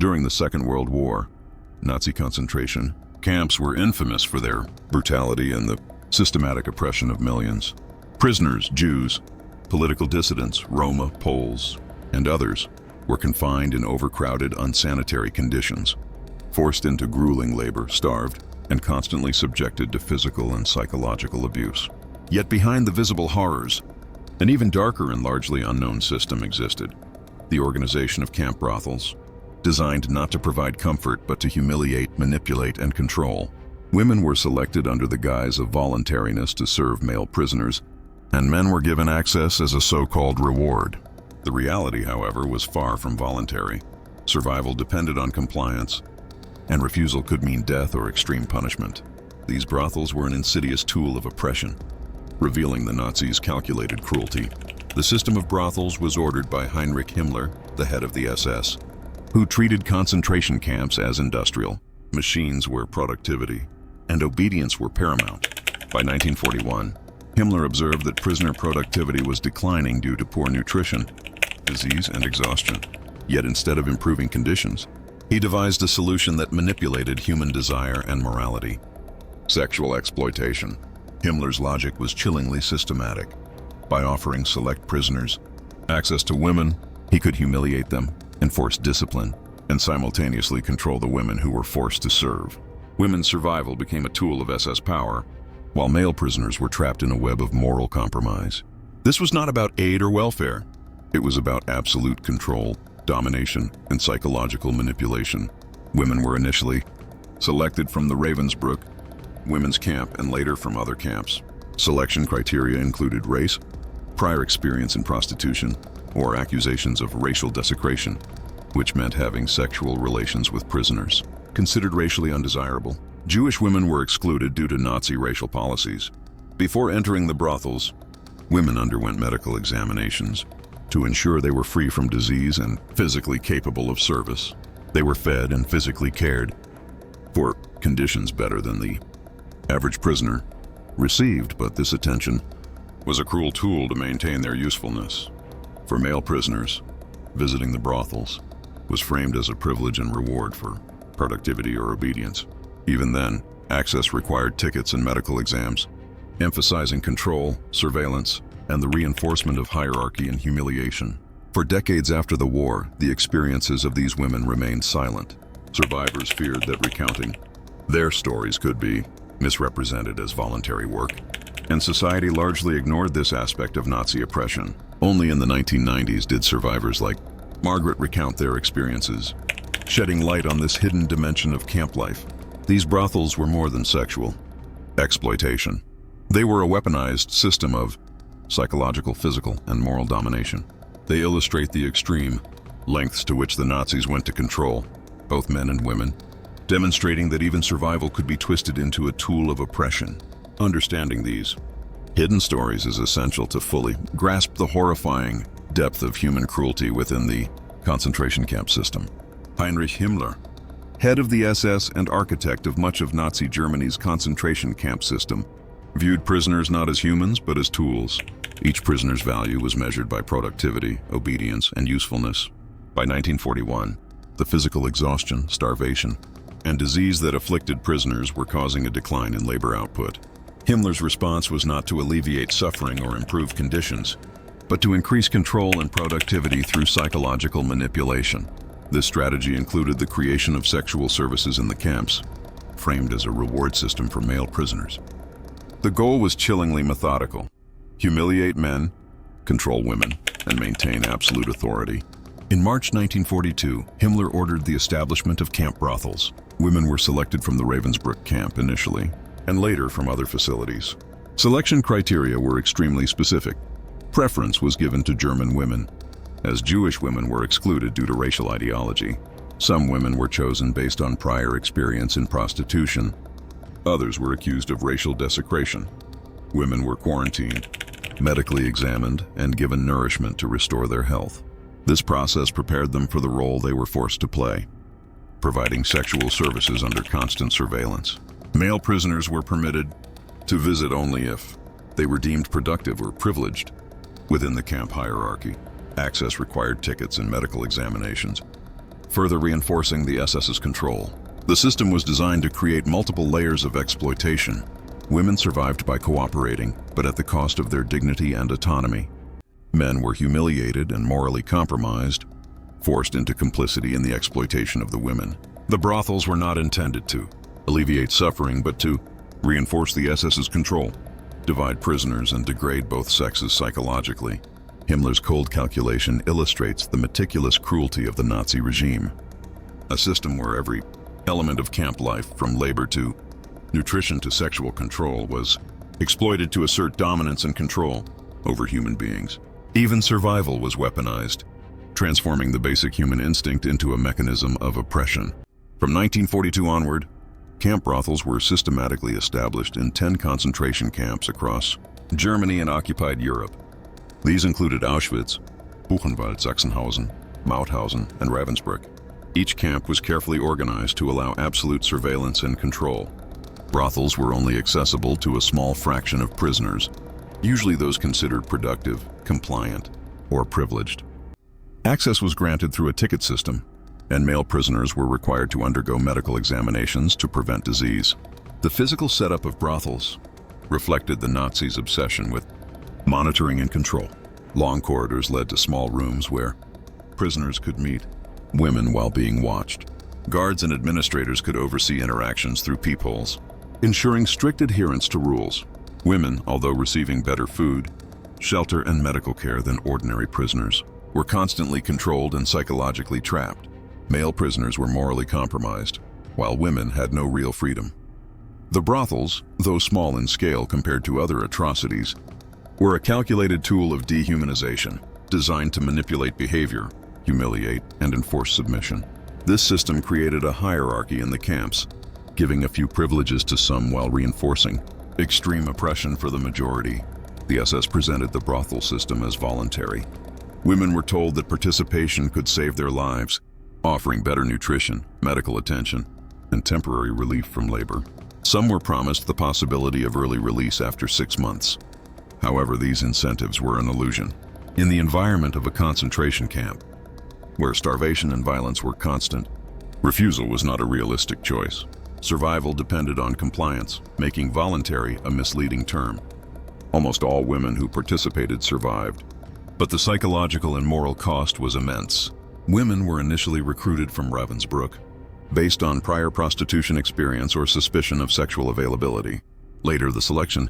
During the Second World War, Nazi concentration camps were infamous for their brutality and the systematic oppression of millions. Prisoners, Jews, political dissidents, Roma, Poles, and others were confined in overcrowded, unsanitary conditions, forced into grueling labor, starved, and constantly subjected to physical and psychological abuse. Yet behind the visible horrors, an even darker and largely unknown system existed: the organization of camp brothels, designed not to provide comfort but to humiliate, manipulate, and control. Women were selected under the guise of voluntariness to serve male prisoners, and men were given access as a so-called reward. The reality, however, was far from voluntary. Survival depended on compliance, and refusal could mean death or extreme punishment. These brothels were an insidious tool of oppression, revealing the Nazis' calculated cruelty. The system of brothels was ordered by Heinrich Himmler, the head of the SS, who treated concentration camps as industrial machines where productivity and obedience were paramount. By 1941, Himmler observed that prisoner productivity was declining due to poor nutrition, disease, and exhaustion. Yet instead of improving conditions, he devised a solution that manipulated human desire and morality: sexual exploitation. Himmler's logic was chillingly systematic. By offering select prisoners access to women, he could humiliate them, enforce discipline, and simultaneously control the women who were forced to serve. Women's survival became a tool of SS power, while male prisoners were trapped in a web of moral compromise. This was not about aid or welfare. It was about absolute control, domination, and psychological manipulation. Women were initially selected from the Ravensbrück women's camp and later from other camps. Selection criteria included race, prior experience in prostitution, or accusations of racial desecration, which meant having sexual relations with prisoners. Considered racially undesirable, Jewish women were excluded due to Nazi racial policies. Before entering the brothels, women underwent medical examinations to ensure they were free from disease and physically capable of service. They were fed and physically cared for conditions better than the average prisoner received, but this attention was a cruel tool to maintain their usefulness. For male prisoners, visiting the brothels was framed as a privilege and reward for productivity or obedience. Even then, access required tickets and medical exams, emphasizing control, surveillance, and the reinforcement of hierarchy and humiliation. For decades after the war, the experiences of these women remained silent. Survivors feared that recounting their stories could be misrepresented as voluntary work, and society largely ignored this aspect of Nazi oppression. Only in the 1990s did survivors like Margarete recount their experiences, shedding light on this hidden dimension of camp life. These brothels were more than sexual exploitation. They were a weaponized system of psychological, physical, and moral domination. They illustrate the extreme lengths to which the Nazis went to control both men and women, demonstrating that even survival could be twisted into a tool of oppression. Understanding these hidden stories is essential to fully grasp the horrifying depth of human cruelty within the concentration camp system. Heinrich Himmler, head of the SS and architect of much of Nazi Germany's concentration camp system, viewed prisoners not as humans but as tools. Each prisoner's value was measured by productivity, obedience, and usefulness. By 1941, the physical exhaustion, starvation, and disease that afflicted prisoners were causing a decline in labor output. Himmler's response was not to alleviate suffering or improve conditions, but to increase control and productivity through psychological manipulation. This strategy included the creation of sexual services in the camps, framed as a reward system for male prisoners. The goal was chillingly methodical: humiliate men, control women, and maintain absolute authority. In March 1942, Himmler ordered the establishment of camp brothels. Women were selected from the Ravensbrück camp initially, and later from other facilities. Selection criteria were extremely specific. Preference was given to German women, as Jewish women were excluded due to racial ideology. Some women were chosen based on prior experience in prostitution. Others were accused of racial desecration. Women were quarantined, medically examined, and given nourishment to restore their health. This process prepared them for the role they were forced to play, providing sexual services under constant surveillance. Male prisoners were permitted to visit only if they were deemed productive or privileged within the camp hierarchy. Access required tickets and medical examinations. further reinforcing the SS's control. The system was designed to create multiple layers of exploitation. Women survived by cooperating, but at the cost of their dignity and autonomy. Men were humiliated and morally compromised, forced into complicity in the exploitation of the women. The brothels were not intended to alleviate suffering, but to reinforce the SS's control, divide prisoners, and degrade both sexes psychologically. Himmler's cold calculation illustrates the meticulous cruelty of the Nazi regime. A system where every element of camp life, from labor to nutrition to sexual control, was exploited to assert dominance and control over human beings. Even survival was weaponized, transforming the basic human instinct into a mechanism of oppression. From 1942 onward, camp brothels were systematically established in 10 concentration camps across Germany and occupied Europe. These included Auschwitz, Buchenwald, Sachsenhausen, Mauthausen, and Ravensbrück. Each camp was carefully organized to allow absolute surveillance and control. Brothels were only accessible to a small fraction of prisoners, usually those considered productive, compliant, or privileged. Access was granted through a ticket system, and male prisoners were required to undergo medical examinations to prevent disease. The physical setup of brothels reflected the Nazis' obsession with monitoring and control. Long corridors led to small rooms where prisoners could meet women while being watched. Guards and administrators could oversee interactions through peepholes, ensuring strict adherence to rules. Women, although receiving better food, shelter, and medical care than ordinary prisoners, were constantly controlled and psychologically trapped. Male prisoners were morally compromised, while women had no real freedom. The brothels, though small in scale compared to other atrocities, were a calculated tool of dehumanization, designed to manipulate behavior, humiliate, and enforce submission. This system created a hierarchy in the camps, giving a few privileges to some while reinforcing extreme oppression for the majority. The SS presented the brothel system as voluntary. Women were told that participation could save their lives, offering better nutrition, medical attention, and temporary relief from labor. Some were promised the possibility of early release after 6 months. However, these incentives were an illusion. In the environment of a concentration camp, where starvation and violence were constant, refusal was not a realistic choice. Survival depended on compliance, making voluntary a misleading term. Almost all women who participated survived, but the psychological and moral cost was immense. Women were initially recruited from Ravensbrück, based on prior prostitution experience or suspicion of sexual availability. Later, the selection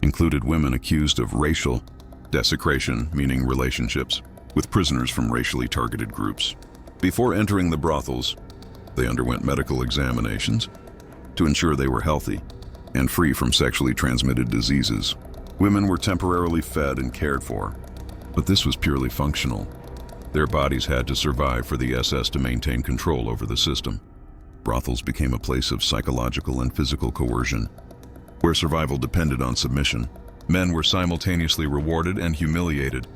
included women accused of racial desecration, meaning relationships with prisoners from racially targeted groups. Before entering the brothels, they underwent medical examinations to ensure they were healthy and free from sexually transmitted diseases. Women were temporarily fed and cared for, but this was purely functional. Their bodies had to survive for the SS to maintain control over the system. Brothels became a place of psychological and physical coercion, where survival depended on submission. Men were simultaneously rewarded and humiliated,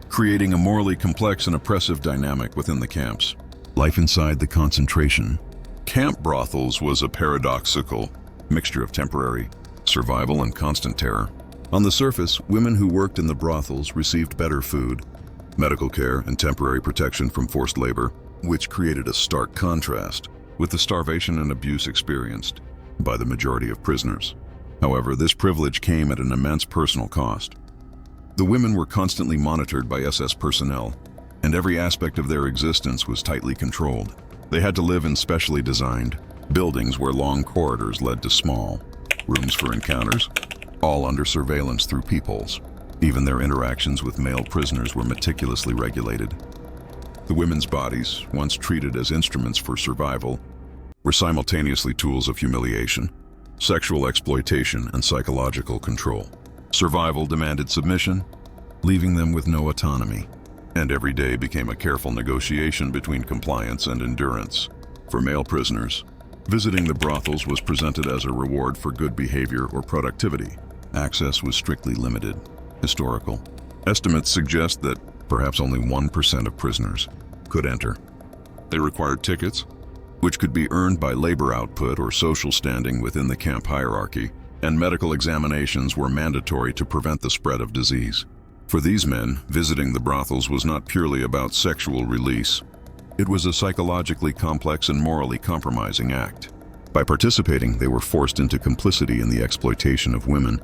creating a morally complex and oppressive dynamic within the camps. Life inside the concentration camp brothels was a paradoxical mixture of temporary survival and constant terror. On the surface, women who worked in the brothels received better food, medical care, and temporary protection from forced labor, which created a stark contrast with the starvation and abuse experienced by the majority of prisoners. However, this privilege came at an immense personal cost. The women were constantly monitored by SS personnel, and every aspect of their existence was tightly controlled. They had to live in specially designed buildings where long corridors led to small rooms for encounters, all under surveillance through peepholes. Even their interactions with male prisoners were meticulously regulated. The women's bodies, once treated as instruments for survival, were simultaneously tools of humiliation, sexual exploitation, and psychological control. Survival demanded submission, leaving them with no autonomy, and every day became a careful negotiation between compliance and endurance. For male prisoners, visiting the brothels was presented as a reward for good behavior or productivity. Access was strictly limited. Historical estimates suggest that perhaps only 1% of prisoners could enter. They required tickets, which could be earned by labor output or social standing within the camp hierarchy, and medical examinations were mandatory to prevent the spread of disease. For these men, visiting the brothels was not purely about sexual release. It was a psychologically complex and morally compromising act. By participating, they were forced into complicity in the exploitation of women,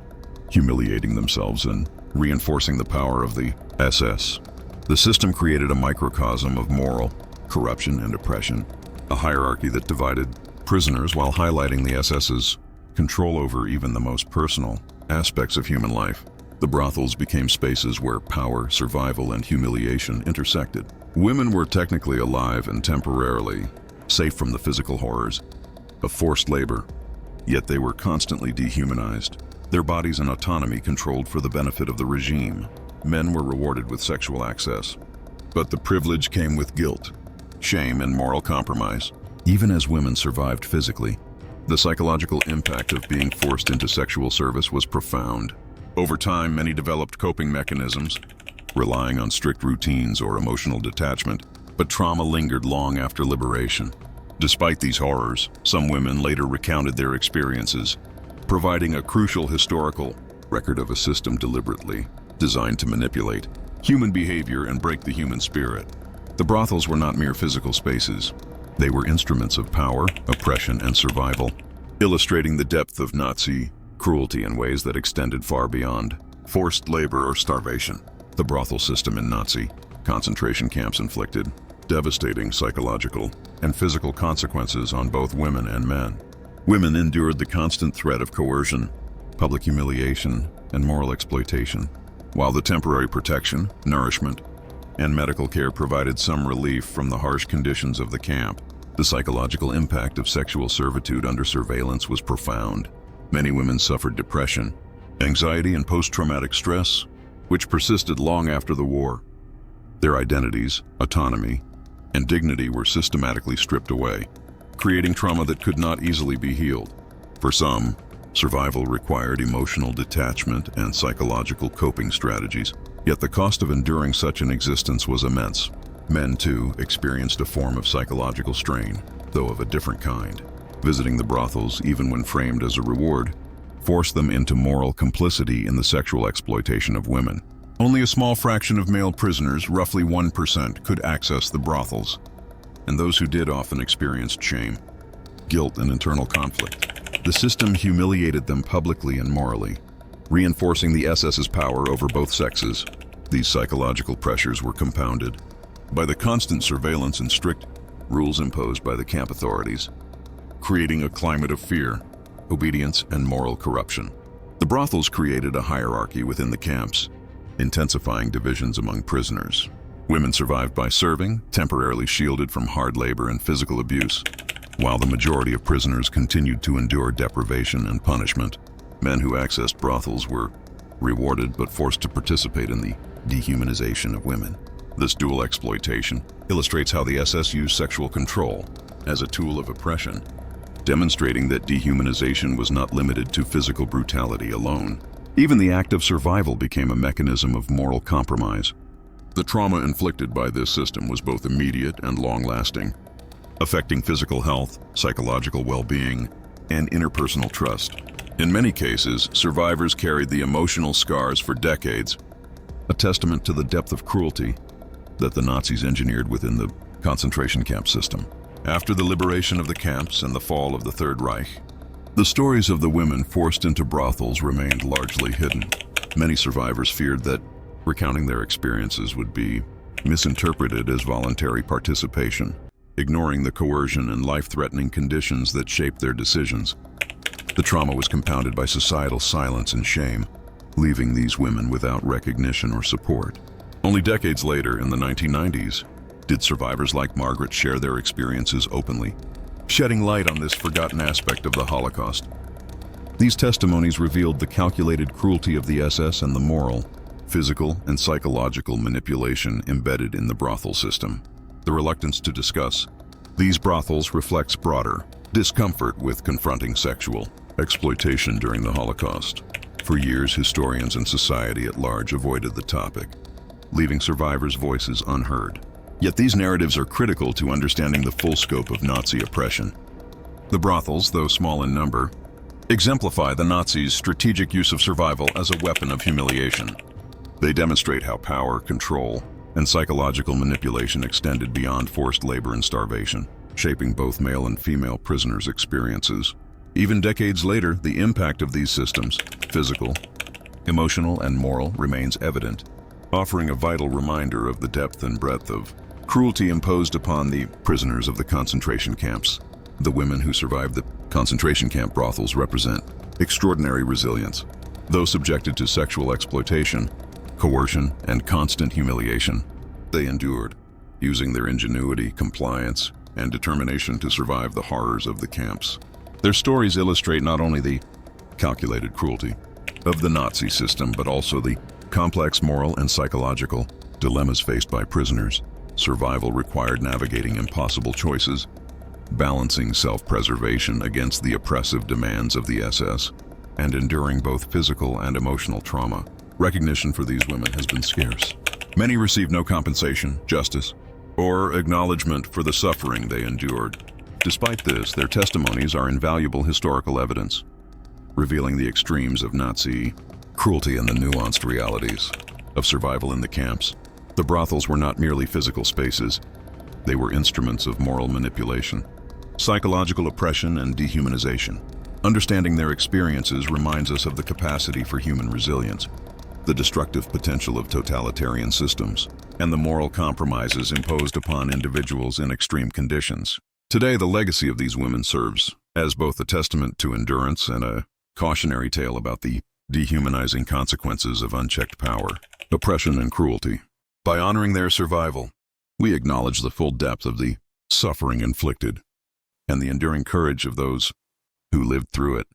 humiliating themselves and reinforcing the power of the SS. The system created a microcosm of moral corruption and oppression, a hierarchy that divided prisoners while highlighting the SS's control over even the most personal aspects of human life. The brothels became spaces where power, survival, and humiliation intersected. Women were technically alive and temporarily safe from the physical horrors of forced labor, yet they were constantly dehumanized, their bodies and autonomy controlled for the benefit of the regime. Men were rewarded with sexual access, but the privilege came with guilt, shame, and moral compromise. Even as women survived physically, the psychological impact of being forced into sexual service was profound. Over time, many developed coping mechanisms, relying on strict routines or emotional detachment, but trauma lingered long after liberation. Despite these horrors, some women later recounted their experiences, providing a crucial historical record of a system deliberately designed to manipulate human behavior and break the human spirit. The brothels were not mere physical spaces. They were instruments of power, oppression, and survival, illustrating the depth of Nazi cruelty in ways that extended far beyond forced labor or starvation. The brothel system in Nazi concentration camps inflicted devastating psychological and physical consequences on both women and men. Women endured the constant threat of coercion, public humiliation, and moral exploitation, while the temporary protection, nourishment, and medical care provided some relief from the harsh conditions of the camp. The psychological impact of sexual servitude under surveillance was profound. Many women suffered depression, anxiety, and post-traumatic stress, which persisted long after the war. Their identities, autonomy, and dignity were systematically stripped away, creating trauma that could not easily be healed. For some, survival required emotional detachment and psychological coping strategies, yet the cost of enduring such an existence was immense. Men, too, experienced a form of psychological strain, though of a different kind. Visiting the brothels, even when framed as a reward, forced them into moral complicity in the sexual exploitation of women. Only a small fraction of male prisoners, roughly 1%, could access the brothels, and those who did often experienced shame, guilt, and internal conflict. The system humiliated them publicly and morally, reinforcing the SS's power over both sexes. These psychological pressures were compounded by the constant surveillance and strict rules imposed by the camp authorities, creating a climate of fear, obedience, and moral corruption. The brothels created a hierarchy within the camps, intensifying divisions among prisoners. Women survived by serving, temporarily shielded from hard labor and physical abuse, while the majority of prisoners continued to endure deprivation and punishment. Men who accessed brothels were rewarded but forced to participate in the dehumanization of women. This dual exploitation illustrates how the SS used sexual control as a tool of oppression, demonstrating that dehumanization was not limited to physical brutality alone. Even the act of survival became a mechanism of moral compromise. The trauma inflicted by this system was both immediate and long-lasting, affecting physical health, psychological well-being, and interpersonal trust. In many cases, survivors carried the emotional scars for decades, a testament to the depth of cruelty that the Nazis engineered within the concentration camp system. After the liberation of the camps and the fall of the Third Reich, the stories of the women forced into brothels remained largely hidden. Many survivors feared that recounting their experiences would be misinterpreted as voluntary participation, ignoring the coercion and life-threatening conditions that shaped their decisions. The trauma was compounded by societal silence and shame, leaving these women without recognition or support. Only decades later, in the 1990s, did survivors like Margarete share their experiences openly, shedding light on this forgotten aspect of the Holocaust. These testimonies revealed the calculated cruelty of the SS and the moral, physical, and psychological manipulation embedded in the brothel system. The reluctance to discuss these brothels reflects broader discomfort with confronting sexual exploitation during the Holocaust. For years, historians and society at large avoided the topic, leaving survivors' voices unheard. Yet these narratives are critical to understanding the full scope of Nazi oppression. The brothels, though small in number, exemplify the Nazis' strategic use of survival as a weapon of humiliation. They demonstrate how power, control, and psychological manipulation extended beyond forced labor and starvation, shaping both male and female prisoners' experiences. Even decades later, the impact of these systems, physical, emotional, and moral, remains evident, offering a vital reminder of the depth and breadth of cruelty imposed upon the prisoners of the concentration camps. The women who survived the concentration camp brothels represent extraordinary resilience. Though subjected to sexual exploitation, coercion, and constant humiliation, they endured, using their ingenuity, compliance, and determination to survive the horrors of the camps. Their stories illustrate not only the calculated cruelty of the Nazi system, but also the complex moral and psychological dilemmas faced by prisoners. Survival required navigating impossible choices, balancing self-preservation against the oppressive demands of the SS, and enduring both physical and emotional trauma. Recognition for these women has been scarce. Many receive no compensation, justice, or acknowledgement for the suffering they endured. Despite this, their testimonies are invaluable historical evidence, revealing the extremes of Nazi cruelty and the nuanced realities of survival in the camps. The brothels were not merely physical spaces. They were instruments of moral manipulation, psychological oppression, and dehumanization. Understanding their experiences reminds us of the capacity for human resilience, the destructive potential of totalitarian systems, and the moral compromises imposed upon individuals in extreme conditions. Today, the legacy of these women serves as both a testament to endurance and a cautionary tale about the dehumanizing consequences of unchecked power, oppression, and cruelty. By honoring their survival, we acknowledge the full depth of the suffering inflicted and the enduring courage of those who lived through it.